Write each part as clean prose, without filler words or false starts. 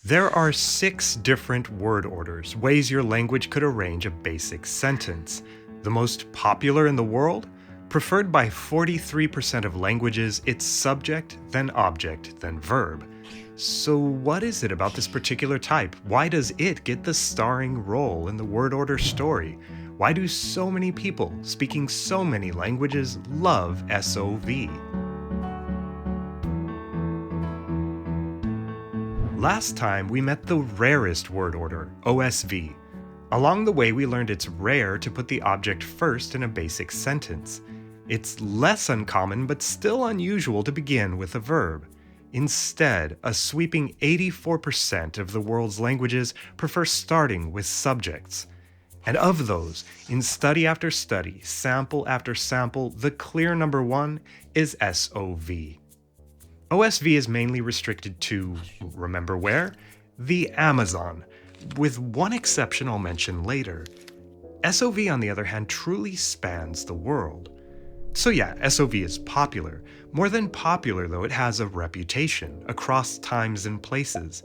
There are 6 different word orders, ways your language could arrange a basic sentence. The most popular in the world? Preferred by 43% of languages, it's subject, then object, then verb. So what is it about this particular type? Why does it get the starring role in the word order story? Why do so many people speaking so many languages love SOV? Last time, we met the rarest word order, OSV. Along the way, we learned it's rare to put the object first in a basic sentence. It's less uncommon, but still unusual to begin with a verb. Instead, a sweeping 84% of the world's languages prefer starting with subjects. And of those, in study after study, sample after sample, the clear number one is SOV. OSV is mainly restricted to, remember where? The Amazon, with one exception I'll mention later. SOV, on the other hand, truly spans the world. So yeah, SOV is popular. More than popular, though, it has a reputation across times and places.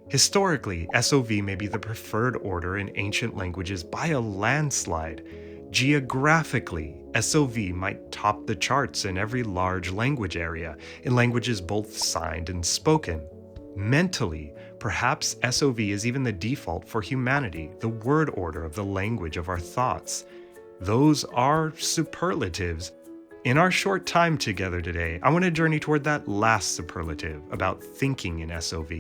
Historically, SOV may be the preferred order in ancient languages by a landslide. Geographically, SOV might top the charts in every large language area, in languages both signed and spoken. Mentally, perhaps SOV is even the default for humanity, the word order of the language of our thoughts. Those are superlatives. In our short time together today, I want to journey toward that last superlative about thinking in SOV.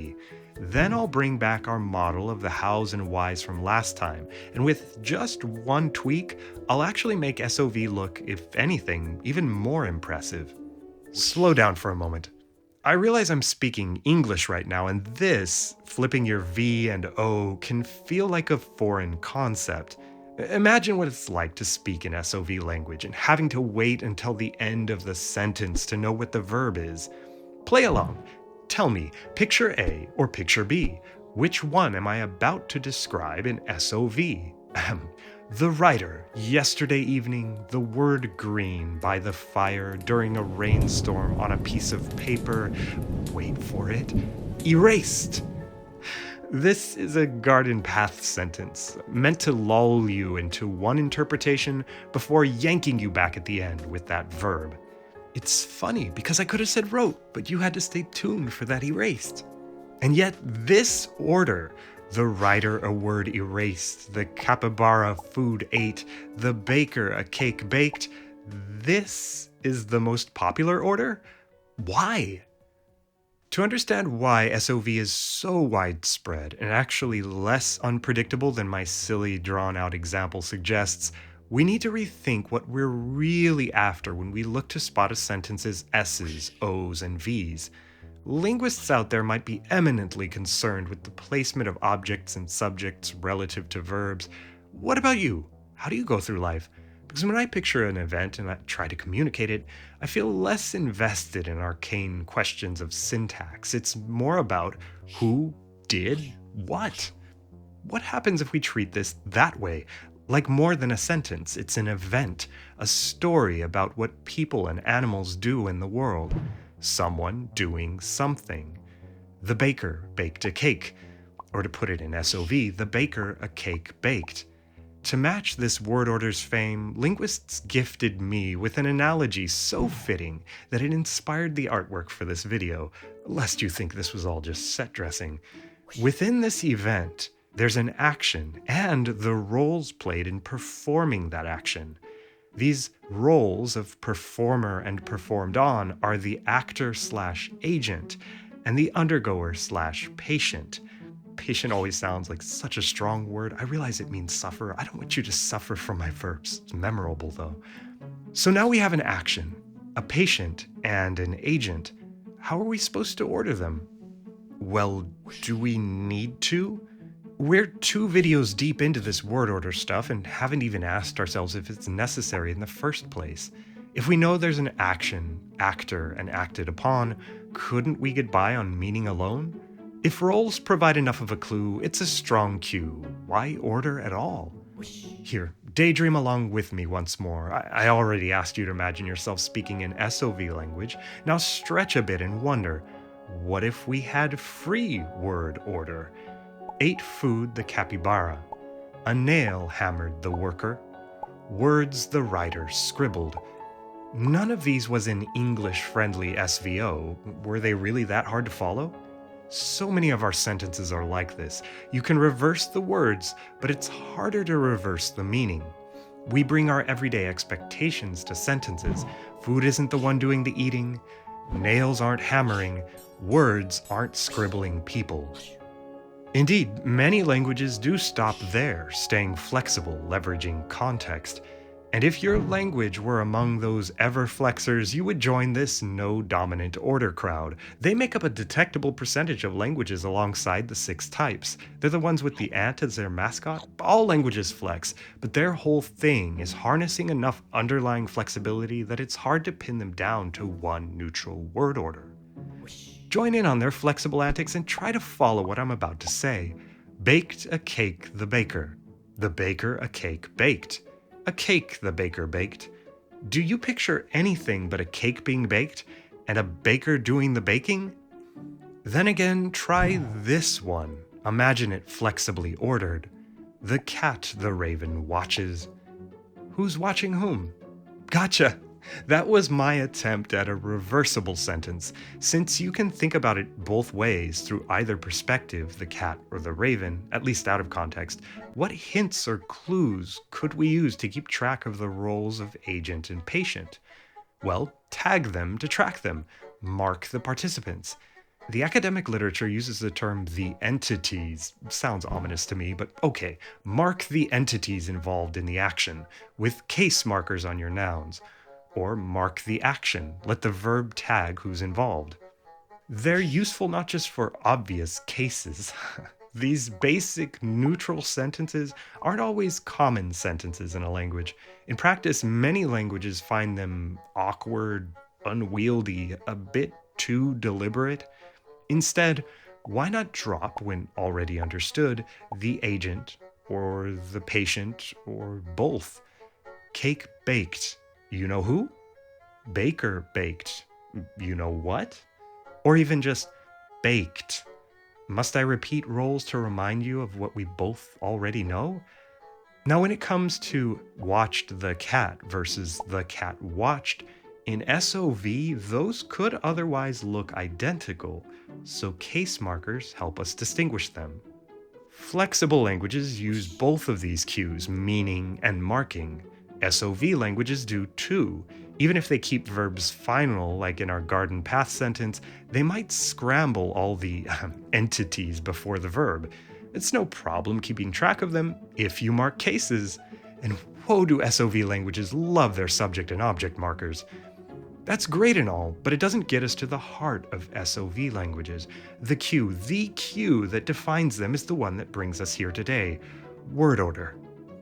Then I'll bring back our model of the hows and whys from last time, and with just one tweak, I'll actually make SOV look, if anything, even more impressive. Slow down for a moment. I realize I'm speaking English right now, and this, flipping your V and O, can feel like a foreign concept. Imagine what it's like to speak in SOV language and having to wait until the end of the sentence to know what the verb is. Play along. Tell me, picture A or picture B. Which one am I about to describe in SOV? The writer, yesterday evening, the word green by the fire during a rainstorm on a piece of paper. Wait for it. Erased. This is a garden path sentence, meant to lull you into one interpretation before yanking you back at the end with that verb. It's funny because I could have said wrote, but you had to stay tuned for that erased. And yet this order, the writer a word erased, the capybara food ate, the baker a cake baked, this is the most popular order? Why? To understand why SOV is so widespread and actually less unpredictable than my silly drawn-out example suggests, we need to rethink what we're really after when we look to spot a sentence's S's, O's, and V's. Linguists out there might be eminently concerned with the placement of objects and subjects relative to verbs. What about you? How do you go through life? Because when I picture an event and I try to communicate it, I feel less invested in arcane questions of syntax. It's more about who did what. What happens if we treat this that way? Like more than a sentence, it's an event, a story about what people and animals do in the world. Someone doing something. The baker baked a cake. Or to put it in SOV, the baker a cake baked. To match this word order's fame, linguists gifted me with an analogy so fitting that it inspired the artwork for this video, lest you think this was all just set dressing. Within this event, there's an action and the roles played in performing that action. These roles of performer and performed on are the actor/agent and the undergoer/patient. Patient always sounds like such a strong word. I realize it means suffer. I don't want you to suffer from my verbs. It's memorable though. So now we have an action, a patient, and an agent. How are we supposed to order them? Well, do we need to? We're 2 videos deep into this word order stuff and haven't even asked ourselves if it's necessary in the first place. If we know there's an action, actor, and acted upon, couldn't we get by on meaning alone? If roles provide enough of a clue, it's a strong cue. Why order at all? Here, daydream along with me once more. I already asked you to imagine yourself speaking in SOV language. Now stretch a bit and wonder, What if we had free word order? Ate food the capybara. A nail hammered the worker. Words the writer scribbled. None of these was in English-friendly SVO. Were they really that hard to follow? So many of our sentences are like this. You can reverse the words, but it's harder to reverse the meaning. We bring our everyday expectations to sentences. Food isn't the one doing the eating. Nails aren't hammering. Words aren't scribbling people. Indeed, many languages do stop there, staying flexible, leveraging context. And if your language were among those ever-flexers, you would join this no-dominant order crowd. They make up a detectable percentage of languages alongside the 6 types. They're the ones with the ant as their mascot. All languages flex, but their whole thing is harnessing enough underlying flexibility that it's hard to pin them down to one neutral word order. Join in on their flexible antics and try to follow what I'm about to say. Baked a cake the baker. The baker a cake baked. A cake the baker baked. Do you picture anything but a cake being baked and a baker doing the baking? Then again, try this one. Imagine it flexibly ordered. The cat the raven watches. Who's watching whom? Gotcha! That was my attempt at a reversible sentence. Since you can think about it both ways through either perspective, the cat or the raven, at least out of context, what hints or clues could we use to keep track of the roles of agent and patient? Well, tag them to track them. Mark the participants. The academic literature uses the term the entities. Sounds ominous to me, but okay. Mark the entities involved in the action, with case markers on your nouns. Or mark the action. Let the verb tag who's involved. They're useful not just for obvious cases. These basic neutral sentences aren't always common sentences in a language. In practice, many languages find them awkward, unwieldy, a bit too deliberate. Instead, why not drop, when already understood, the agent, or the patient, or both? Cake baked. You know who? Baker baked. You know what? Or even just baked. Must I repeat roles to remind you of what we both already know? Now, when it comes to watched the cat versus the cat watched, in SOV, those could otherwise look identical, so case markers help us distinguish them. Flexible languages use both of these cues, meaning and marking. SOV languages do too. Even if they keep verbs final, like in our garden path sentence, they might scramble all the entities before the verb. It's no problem keeping track of them if you mark cases. And whoa, do SOV languages love their subject and object markers. That's great and all, but it doesn't get us to the heart of SOV languages. The cue that defines them is the one that brings us here today. Word order.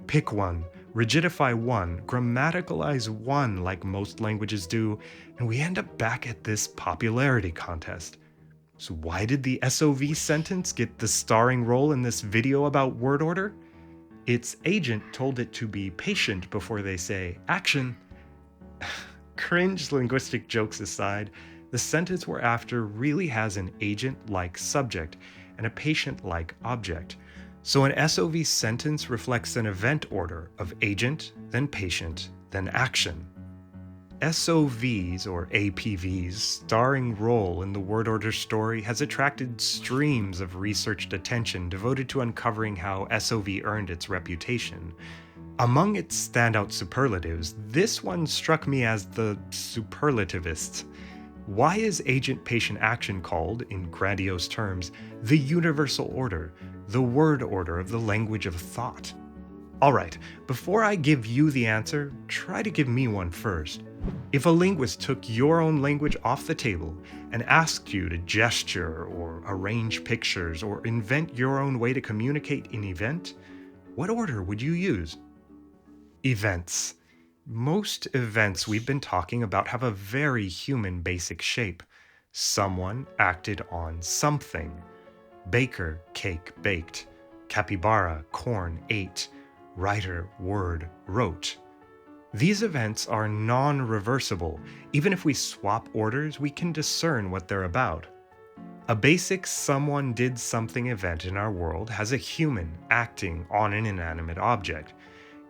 Pick one. Rigidify one, grammaticalize one like most languages do, and we end up back at this popularity contest. So why did the SOV sentence get the starring role in this video about word order? Its agent told it to be patient before they say action. Cringe linguistic jokes aside, the sentence we're after really has an agent-like subject and a patient-like object. So an SOV sentence reflects an event order of agent, then patient, then action. SOV's or APV's starring role in the word order story has attracted streams of researched attention devoted to uncovering how SOV earned its reputation. Among its standout superlatives, this one struck me as the superlativist. Why is agent-patient action called, in grandiose terms, the universal order, the word order of the language of thought? Alright, before I give you the answer, try to give me one first. If a linguist took your own language off the table and asked you to gesture or arrange pictures or invent your own way to communicate an event, what order would you use? Events. Most events we've been talking about have a very human basic shape. Someone acted on something. Baker, cake, baked. Capybara, corn, ate. Writer, word, wrote. These events are non-reversible. Even if we swap orders, we can discern what they're about. A basic someone did something event in our world has a human acting on an inanimate object.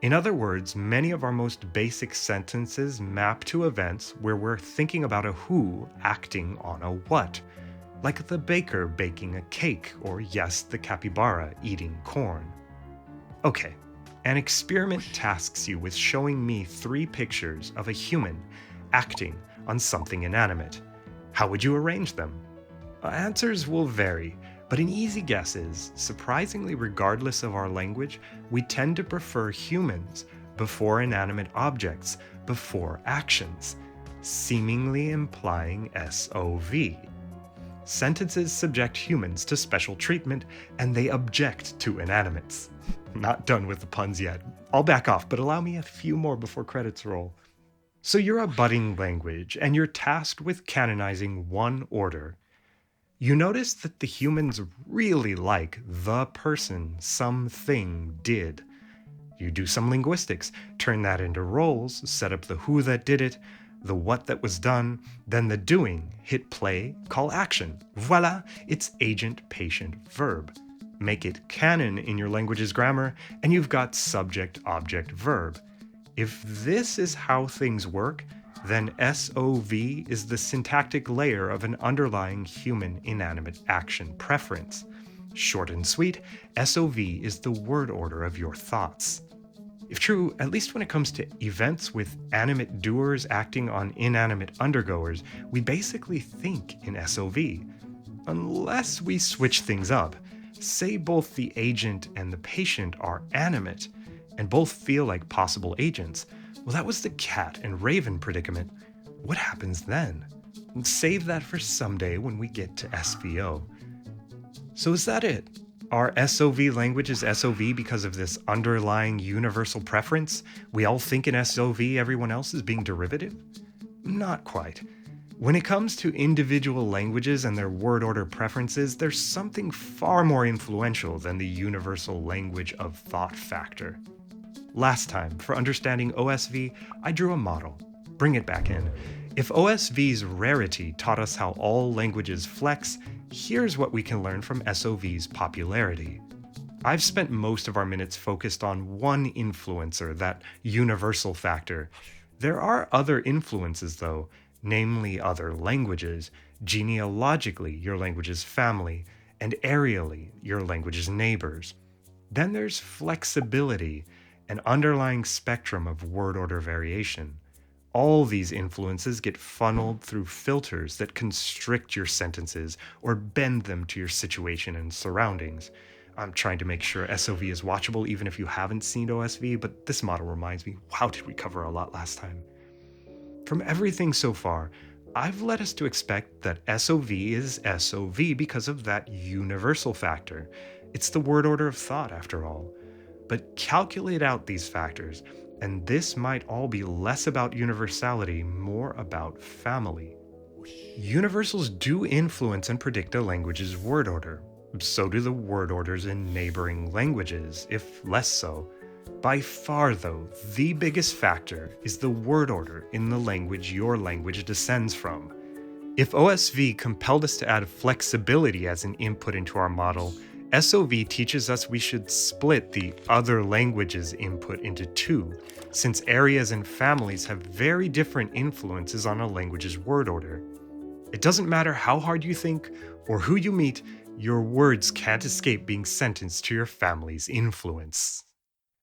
In other words, many of our most basic sentences map to events where we're thinking about a who acting on a what, like the baker baking a cake, or yes, the capybara eating corn. Okay, an experiment tasks you with showing me 3 pictures of a human acting on something inanimate. How would you arrange them? Answers will vary, but an easy guess is, surprisingly regardless of our language, we tend to prefer humans before inanimate objects, before actions, seemingly implying SOV. Sentences subject humans to special treatment, and they object to inanimates. Not done with the puns yet. I'll back off, but allow me a few more before credits roll. So you're a budding language, and you're tasked with canonizing one order. You notice that the humans really like the person something did. You do some linguistics, turn that into roles, set up the who that did it, the what that was done, then the doing, hit play, call action. Voila, it's agent, patient, verb. Make it canon in your language's grammar, and you've got subject, object, verb. If this is how things work, then SOV is the syntactic layer of an underlying human inanimate action preference. Short and sweet, SOV is the word order of your thoughts. If true, at least when it comes to events with animate doers acting on inanimate undergoers, we basically think in SOV. Unless we switch things up. Say both the agent and the patient are animate, and both feel like possible agents. Well, that was the cat and raven predicament. What happens then? Save that for someday when we get to SVO. So is that it? Are SOV languages SOV because of this underlying universal preference? We all think in SOV everyone else is being derivative? Not quite. When it comes to individual languages and their word order preferences, there's something far more influential than the universal language of thought factor. Last time, for understanding OSV, I drew a model. Bring it back in. If OSV's rarity taught us how all languages flex, here's what we can learn from SOV's popularity. I've spent most of our minutes focused on one influencer, that universal factor. There are other influences though, namely other languages, genealogically your language's family, and areally your language's neighbors. Then there's flexibility, an underlying spectrum of word order variation. All these influences get funneled through filters that constrict your sentences or bend them to your situation and surroundings. I'm trying to make sure SOV is watchable even if you haven't seen OSV, but this model reminds me, wow, did we cover a lot last time. From everything so far, I've led us to expect that SOV is SOV because of that universal factor. It's the word order of thought, after all. But calculate out these factors, and this might all be less about universality, more about family. Universals do influence and predict a language's word order. So do the word orders in neighboring languages, if less so. By far, though, the biggest factor is the word order in the language your language descends from. If OSV compelled us to add flexibility as an input into our model, SOV teaches us we should split the other language's input into two, since areas and families have very different influences on a language's word order. It doesn't matter how hard you think or who you meet, your words can't escape being sentenced to your family's influence.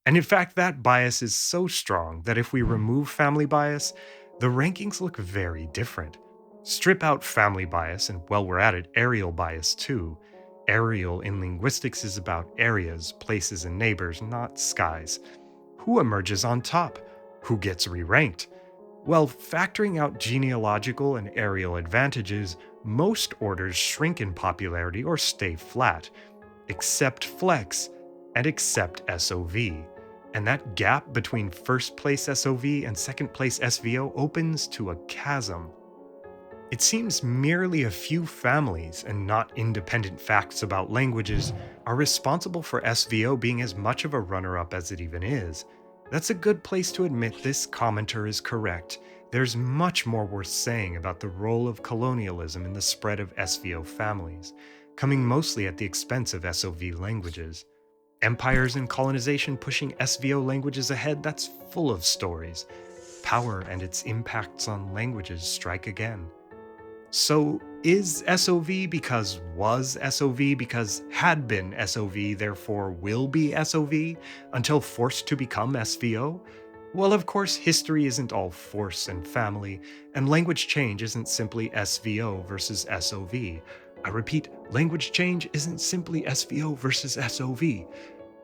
And in fact, that bias is so strong that if we remove family bias, the rankings look very different. Strip out family bias, and while we're at it, areal bias too. Areal in linguistics is about areas, places, and neighbors, not skies. Who emerges on top? Who gets re-ranked? Well, factoring out genealogical and areal advantages, most orders shrink in popularity or stay flat, except flex and except SOV. And that gap between first place SOV and second place SVO opens to a chasm. It seems merely a few families, and not independent facts about languages, are responsible for SVO being as much of a runner-up as it even is. That's a good place to admit this commenter is correct. There's much more worth saying about the role of colonialism in the spread of SVO families, coming mostly at the expense of SOV languages. Empires and colonization pushing SVO languages ahead, that's full of stories. Power and its impacts on languages strike again. So, is SOV because was SOV because had been SOV, therefore will be SOV, until forced to become SVO? Well, of course, history isn't all force and family, and language change isn't simply SVO versus SOV. I repeat, language change isn't simply SVO versus SOV.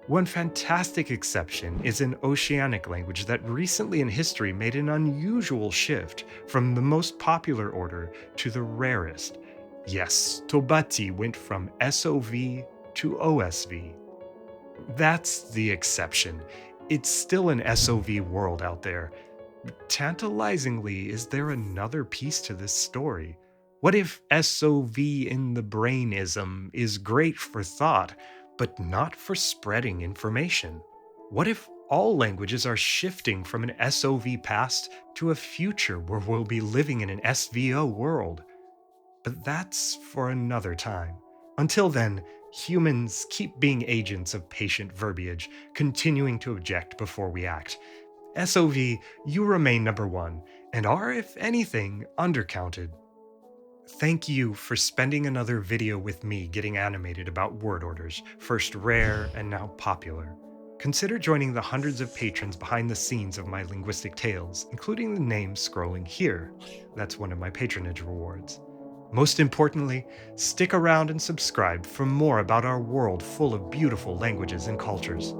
One fantastic exception is an oceanic language that recently in history made an unusual shift from the most popular order to the rarest. Yes, Tobati went from SOV to OSV. That's the exception. It's still an SOV world out there. Tantalizingly, is there another piece to this story? What if SOV in the brainism is great for thought, but not for spreading information? What if all languages are shifting from an SOV past to a future where we'll be living in an SVO world? But that's for another time. Until then, humans keep being agents of patient verbiage, continuing to object before we act. SOV, you remain number one, and are, if anything, undercounted. Thank you for spending another video with me getting animated about word orders, first rare and now popular. Consider joining the hundreds of patrons behind the scenes of my linguistic tales, including the names scrolling here. That's one of my patronage rewards. Most importantly, stick around and subscribe for more about our world full of beautiful languages and cultures.